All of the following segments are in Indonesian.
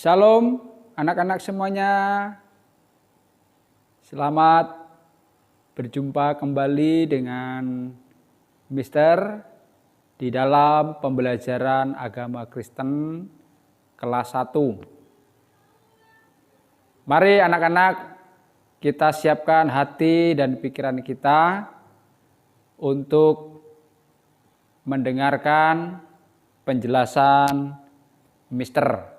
Shalom anak-anak semuanya. Selamat berjumpa kembali dengan Mister di dalam pembelajaran agama Kristen kelas 1. Mari anak-anak kita siapkan hati dan pikiran kita untuk mendengarkan penjelasan Mister.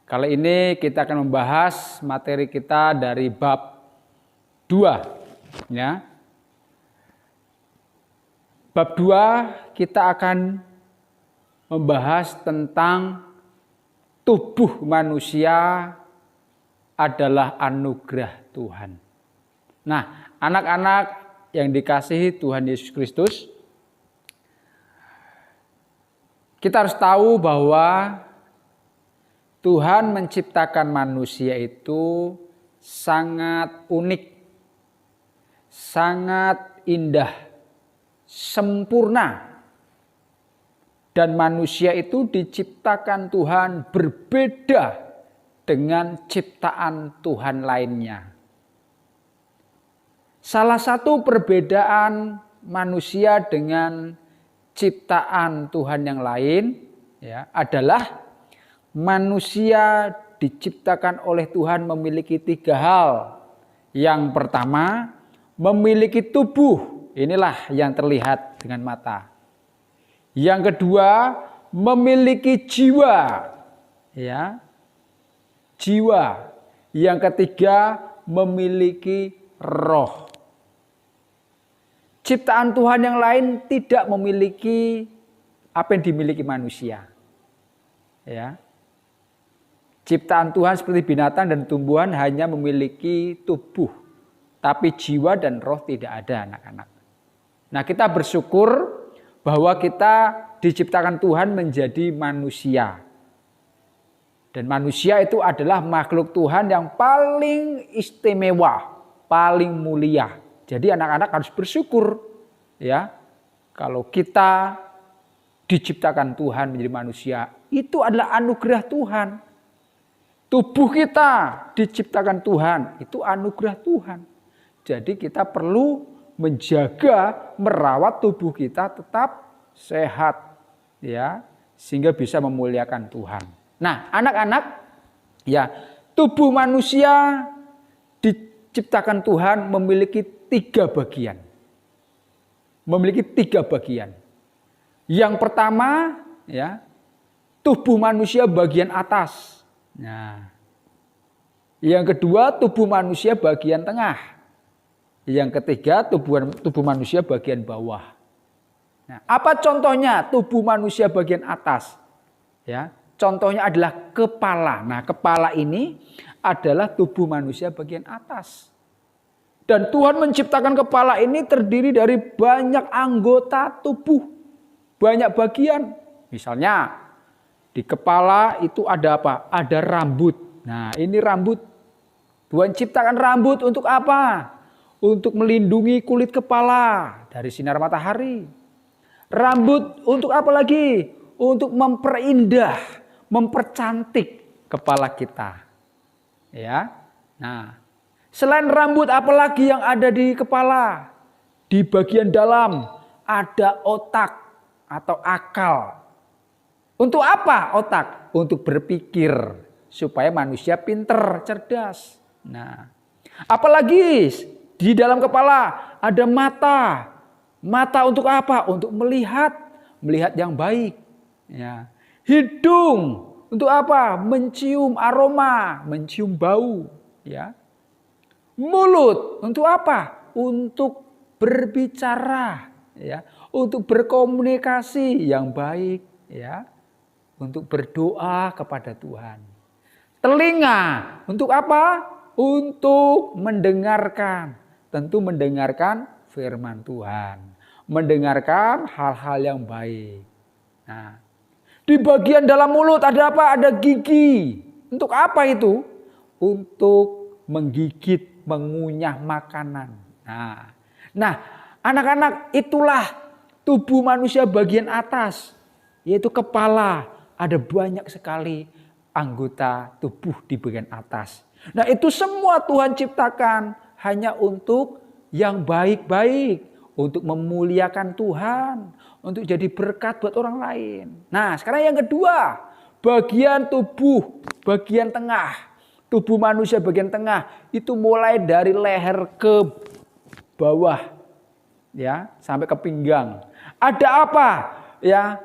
Kali ini kita akan membahas materi kita dari bab 2. Ya. Bab 2 kita akan membahas tentang tubuh manusia adalah anugerah Tuhan. Nah, anak-anak yang dikasihi Tuhan Yesus Kristus, kita harus tahu bahwa Tuhan menciptakan manusia itu sangat unik, sangat indah, sempurna. Dan manusia itu diciptakan Tuhan berbeda dengan ciptaan Tuhan lainnya. Salah satu perbedaan manusia dengan ciptaan Tuhan yang lain ya, adalah manusia diciptakan oleh Tuhan memiliki 3 hal. Yang pertama, memiliki tubuh. Inilah yang terlihat dengan mata. Yang kedua, memiliki jiwa. Ya. Jiwa. Yang ketiga, memiliki roh. Ciptaan Tuhan yang lain tidak memiliki apa yang dimiliki manusia. Ya. Ciptaan Tuhan seperti binatang dan tumbuhan hanya memiliki tubuh, tapi jiwa dan roh tidak ada, anak-anak. Nah, kita bersyukur bahwa kita diciptakan Tuhan menjadi manusia. Dan manusia itu adalah makhluk Tuhan yang paling istimewa, paling mulia. Jadi anak-anak harus bersyukur ya, kalau kita diciptakan Tuhan menjadi manusia, itu adalah anugerah Tuhan. Tubuh kita diciptakan Tuhan, itu anugerah Tuhan. Jadi kita perlu menjaga, merawat tubuh kita tetap sehat ya, sehingga bisa memuliakan Tuhan. Nah, anak-anak ya, tubuh manusia diciptakan Tuhan memiliki 3 bagian. Memiliki 3 bagian. Yang pertama ya, tubuh manusia bagian atas. Nah, yang kedua tubuh manusia bagian tengah. Yang ketiga tubuh manusia bagian bawah. Nah, apa contohnya tubuh manusia bagian atas? Ya, contohnya adalah kepala. Nah, kepala ini adalah tubuh manusia bagian atas. Dan Tuhan menciptakan kepala ini terdiri dari banyak anggota tubuh, banyak bagian. Misalnya di kepala itu ada apa? Ada rambut. Nah, ini rambut. Tuhan ciptakan rambut untuk apa? Untuk melindungi kulit kepala dari sinar matahari. Rambut untuk apa lagi? Untuk memperindah, mempercantik kepala kita. Ya. Nah, selain rambut apalagi yang ada di kepala? Di bagian dalam ada otak atau akal. Untuk apa otak? Untuk berpikir supaya manusia pinter, cerdas. Nah, apalagi di dalam kepala ada mata. Mata untuk apa? Untuk melihat yang baik. Ya. Hidung untuk apa? Mencium aroma, mencium bau. Ya. Mulut untuk apa? Untuk berbicara. Ya. Untuk berkomunikasi yang baik. Ya. Untuk berdoa kepada Tuhan. Telinga untuk apa? Untuk mendengarkan. Tentu mendengarkan firman Tuhan. Mendengarkan hal-hal yang baik. Nah, di bagian dalam mulut ada apa? Ada gigi. Untuk apa itu? Untuk menggigit, mengunyah makanan. Nah, anak-anak, itulah tubuh manusia bagian atas. Yaitu kepala. Ada banyak sekali anggota tubuh di bagian atas. Nah, itu semua Tuhan ciptakan hanya untuk yang baik-baik, untuk memuliakan Tuhan, untuk jadi berkat buat orang lain. Nah, sekarang yang kedua, bagian tubuh, bagian tengah. Tubuh manusia bagian tengah itu mulai dari leher ke bawah, ya, sampai ke pinggang. Ada apa? Ya,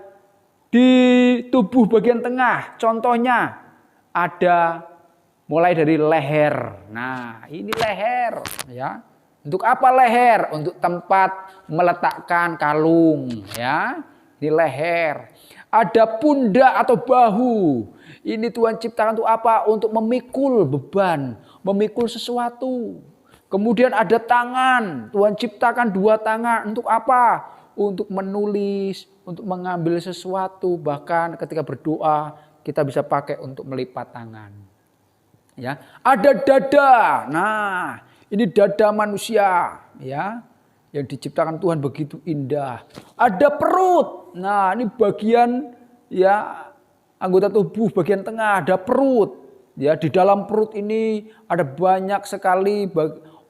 di tubuh bagian tengah, contohnya ada mulai dari leher. Nah, ini leher, ya. Untuk apa leher? Untuk tempat meletakkan kalung, ya. Ini leher. Ada pundak atau bahu. Ini Tuhan ciptakan untuk apa? Untuk memikul beban, memikul sesuatu. Kemudian ada tangan. Tuhan ciptakan 2 tangan. Untuk apa? Untuk menulis, untuk mengambil sesuatu. Bahkan ketika berdoa, kita bisa pakai untuk melipat tangan. Ya, ada dada. Nah, ini dada manusia, ya, yang diciptakan Tuhan begitu indah. Ada perut. Nah, ini bagian, ya, anggota tubuh bagian tengah. Ada perut. Ya, di dalam perut ini ada banyak sekali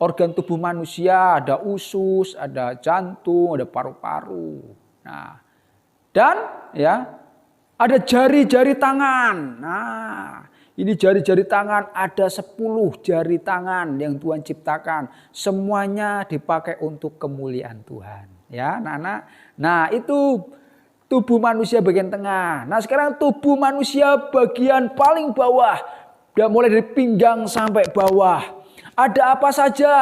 organ tubuh manusia. Ada usus, ada jantung, ada paru-paru. Nah, dan ya, ada jari-jari tangan. Nah, ini jari-jari tangan, ada 10 jari tangan yang Tuhan ciptakan. Semuanya dipakai untuk kemuliaan Tuhan. Ya, anak-anak. Nah, itu tubuh manusia bagian tengah. Nah, sekarang tubuh manusia bagian paling bawah. Mulai dari pinggang sampai bawah. Ada apa saja?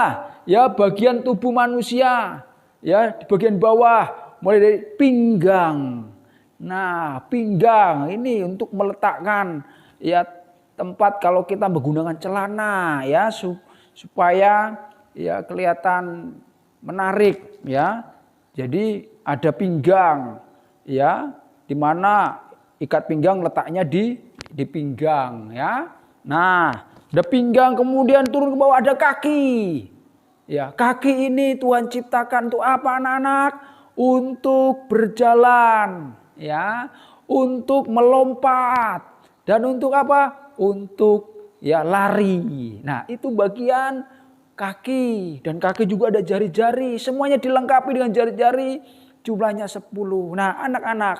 Ya, bagian tubuh manusia. Ya, di bagian bawah. Mulai dari pinggang. Nah, pinggang ini untuk meletakkan, ya, tempat kalau kita menggunakan celana, ya, supaya, ya, kelihatan menarik, ya. Jadi ada pinggang, ya, di mana ikat pinggang letaknya di pinggang, ya. Nah, ada pinggang, kemudian turun ke bawah ada kaki. Ya, kaki ini Tuhan ciptakan untuk apa, anak-anak? Untuk berjalan, ya, untuk melompat, dan untuk apa? Untuk, ya, lari. Nah, itu bagian kaki. Dan kaki juga ada jari-jari. Semuanya dilengkapi dengan jari-jari. Jumlahnya 10. Nah, anak-anak,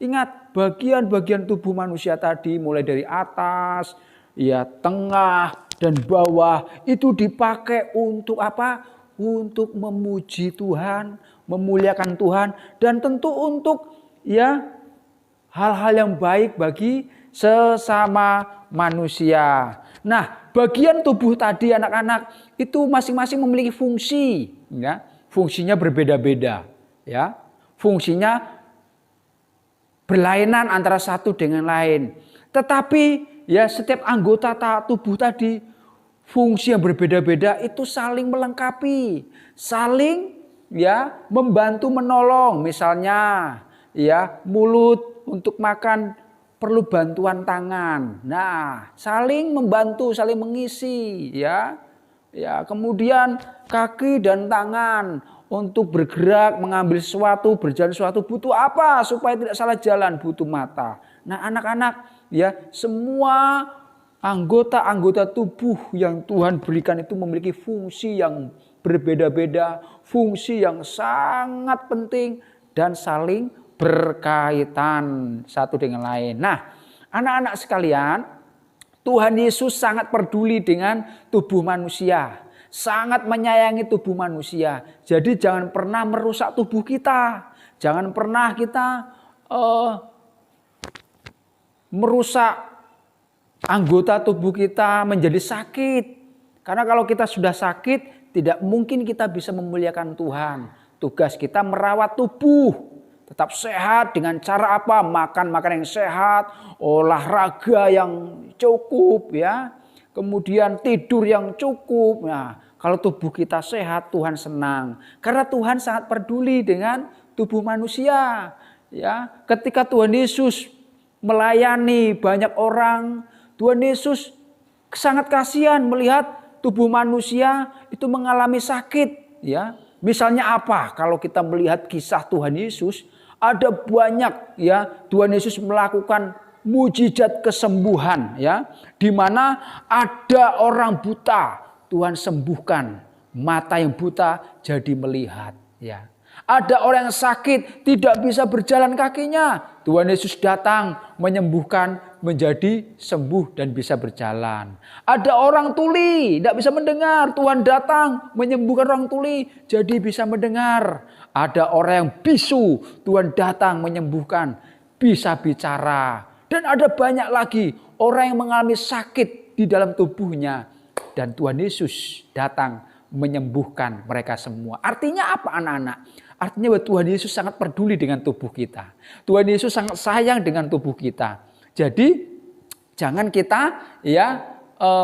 ingat bagian-bagian tubuh manusia tadi. Mulai dari atas, ya, tengah, dan bawah. Itu dipakai untuk apa? Untuk memuji Tuhan, memuliakan Tuhan. Dan tentu untuk, ya, hal-hal yang baik bagi sesama manusia. Nah, bagian tubuh tadi, anak-anak, itu masing-masing memiliki fungsi, ya. Fungsinya berbeda-beda, ya. Fungsinya berlainan antara satu dengan lain. Tetapi, ya, setiap anggota tubuh tadi fungsi yang berbeda-beda itu saling melengkapi, saling, ya, membantu menolong. Misalnya, ya, mulut untuk makan perlu bantuan tangan. Nah, saling membantu, saling mengisi, ya. Ya, kemudian kaki dan tangan untuk bergerak, mengambil sesuatu, berjalan sesuatu butuh apa? Supaya tidak salah jalan, butuh mata. Nah, anak-anak, ya, semua anggota-anggota tubuh yang Tuhan berikan itu memiliki fungsi yang berbeda-beda, fungsi yang sangat penting dan saling berkaitan satu dengan lain. Nah, anak-anak sekalian, Tuhan Yesus sangat peduli dengan tubuh manusia. Sangat menyayangi tubuh manusia. Jadi jangan pernah merusak tubuh kita. Jangan pernah kita merusak anggota tubuh kita menjadi sakit. Karena kalau kita sudah sakit, tidak mungkin kita bisa memuliakan Tuhan. Tugas kita merawat tubuh. Tetap sehat dengan cara apa? Makan makanan yang sehat, olahraga yang cukup, ya. Kemudian tidur yang cukup. Nah, kalau tubuh kita sehat, Tuhan senang. Karena Tuhan sangat peduli dengan tubuh manusia, ya. Ketika Tuhan Yesus melayani banyak orang, Tuhan Yesus sangat kasihan melihat tubuh manusia itu mengalami sakit, ya. Misalnya apa? Kalau kita melihat kisah Tuhan Yesus, ada banyak, ya, Tuhan Yesus melakukan mujizat kesembuhan, ya, di mana ada orang buta Tuhan sembuhkan, mata yang buta jadi melihat, ya. Ada orang yang sakit tidak bisa berjalan kakinya, Tuhan Yesus datang menyembuhkan menjadi sembuh dan bisa berjalan. Ada orang tuli tidak bisa mendengar, Tuhan datang menyembuhkan orang tuli jadi bisa mendengar. Ada orang yang bisu, Tuhan datang menyembuhkan bisa bicara. Dan ada banyak lagi orang yang mengalami sakit di dalam tubuhnya dan Tuhan Yesus datang menyembuhkan mereka semua. Artinya apa anak-anak? Artinya bahwa Tuhan Yesus sangat peduli dengan tubuh kita. Tuhan Yesus sangat sayang dengan tubuh kita. Jadi jangan kita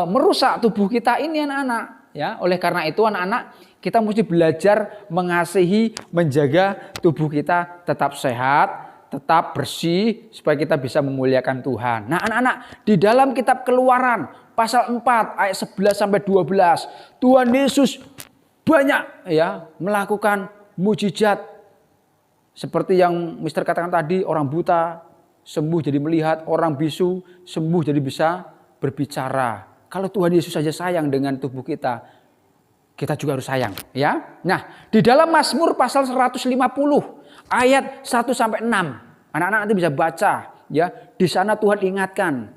merusak tubuh kita ini anak-anak. Ya, oleh karena itu anak-anak kita mesti belajar mengasihi, menjaga tubuh kita tetap sehat, tetap bersih supaya kita bisa memuliakan Tuhan. Nah anak-anak, di dalam kitab Keluaran pasal 4 ayat 11 sampai 12, Tuhan Yesus banyak melakukan mujizat seperti yang Mister katakan tadi, orang buta sembuh jadi melihat, orang bisu sembuh jadi bisa berbicara. Kalau Tuhan Yesus saja sayang dengan tubuh kita, kita juga harus sayang, ya. Nah, di dalam Mazmur pasal 150 ayat 1 sampai 6. Anak-anak nanti bisa baca, ya. Di sana Tuhan ingatkan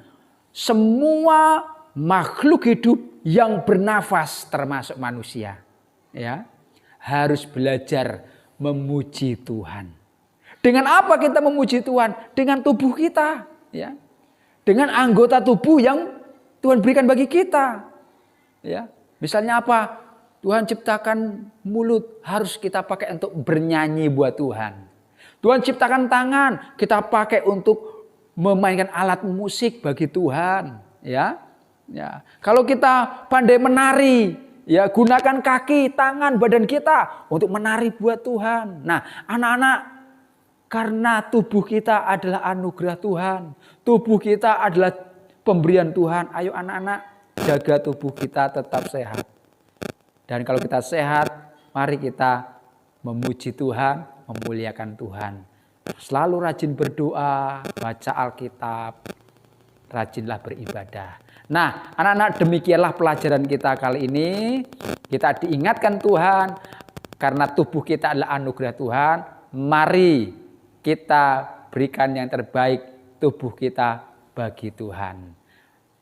semua makhluk hidup yang bernafas termasuk manusia, ya, harus belajar memuji Tuhan. Dengan apa kita memuji Tuhan? Dengan tubuh kita, ya. Dengan anggota tubuh yang Tuhan berikan bagi kita, ya. Misalnya apa? Tuhan ciptakan mulut, harus kita pakai untuk bernyanyi buat Tuhan. Tuhan ciptakan tangan, kita pakai untuk memainkan alat musik bagi Tuhan, ya. Ya. Kalau kita pandai menari, ya, gunakan kaki, tangan, badan kita untuk menari buat Tuhan. Nah, anak-anak, karena tubuh kita adalah anugerah Tuhan, tubuh kita adalah pemberian Tuhan. Ayo anak-anak, jaga tubuh kita tetap sehat. Dan kalau kita sehat, mari kita memuji Tuhan, memuliakan Tuhan. Selalu rajin berdoa, baca Alkitab, rajinlah beribadah. Nah, anak-anak, demikianlah pelajaran kita kali ini. Kita diingatkan Tuhan, karena tubuh kita adalah anugerah Tuhan. Mari kita berikan yang terbaik tubuh kita bagi Tuhan.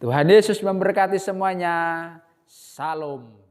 Tuhan Yesus memberkati semuanya. Salam.